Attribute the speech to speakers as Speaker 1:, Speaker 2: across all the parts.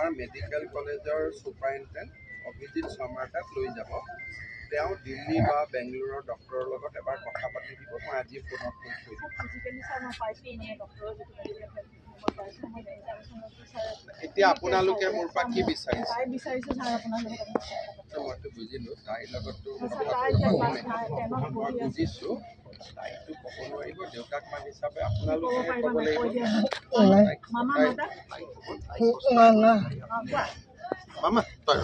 Speaker 1: আমাৰ মেডিকেল কলেজৰ সুপাৰিনটেণ্ডেণ্ট অভিজিৎ শৰ্মাৰ তাত লৈ যাব। তেওঁ দিল্লী বা বেংগলোৰৰ ডক্টৰৰ লগত এবাৰ কথা পাতি দিব। মই আজি ফোনত কৈ থৈ দিম। এতিয়া আপোনালোকে মোৰ পৰা কি বিচাৰিছে? মইতো বুজিলোঁ, তাইৰ লগততো মই বুজিছোঁ। তাইকতো ক'ব নোৱাৰিব, দেউতাক মাক হিচাপে আপোনালোকে ক'ব লাগিব। মামা তই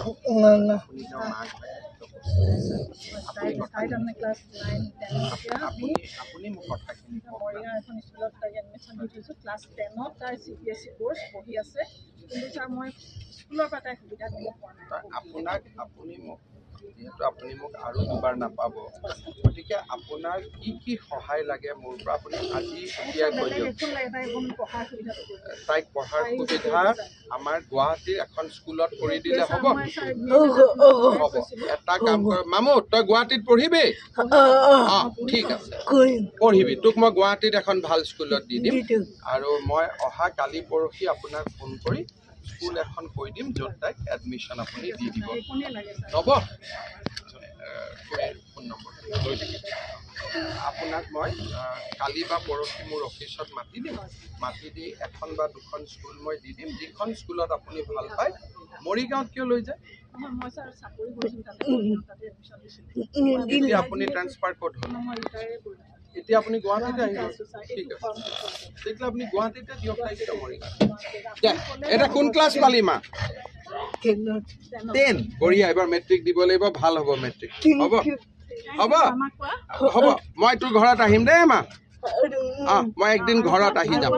Speaker 1: আপুনি মোক কথাখিনি
Speaker 2: ক্লাছ 10ত তাৰ CBSE কোৰ্চ পঢ়ি আছে, কিন্তু ছাৰ মই স্কুলৰ পৰা তাই সুবিধা দিব পৰা নাই।
Speaker 1: আপুনি মোক যিহেতু আপুনি মোক আৰু দুবাৰ নাপাব, গতিকে আপোনাৰ কি সহায় লাগে মোৰ পৰা আপুনি আজি এতিয়াই কৈ দিয়ক। তাইক পঢ়াৰ সুবিধা আমাৰ গুৱাহাটীৰ এখন স্কুলত কৰি দিলে হ'ব। হ'ব, এটা কাম কৰ মামু, তই গুৱাহাটীত পঢ়িবি? ঠিক আছে, পঢ়িবি। তোক মই গুৱাহাটীত এখন ভাল স্কুলত দি দিম, আৰু মই অহা কালি পৰহি আপোনাক ফোন কৰি স্কুল এখন কৈ দিম য'ত তাইক এডমিশ্যন আপুনি দি দিব। হ'ব, ফোন নম্বৰ লৈ থাকিব। আপোনাক মই কালি বা পৰহি মোৰ অফিচত মাতি দিম, মাতি দি এখন বা দুখন স্কুল মই দি দিম, যিখন স্কুলত আপুনি ভাল পায়। মৰিগাঁৱত কিয় লৈ যায়? এতিয়া আপুনি ট্ৰান্সফাৰ ক'ত হ'ল? এতিয়া আপুনি গুৱাহাটীতে আহিব। ঠিক আছে, তেতিয়াহ'লে আপুনি গুৱাহাটীতে দিয়ক তাইক মৰিগাঁও। এটা কোন ক্লাছ পালি মা? 10। বঢ়িয়া, এবাৰ মেট্ৰিক দিব লাগিব, ভাল হ'ব মেট্ৰিক। হ'ব হ'ব হ'ব, মই তোৰ ঘৰত আহিম দেই মা। মই একদিন ঘৰত আহি যাম।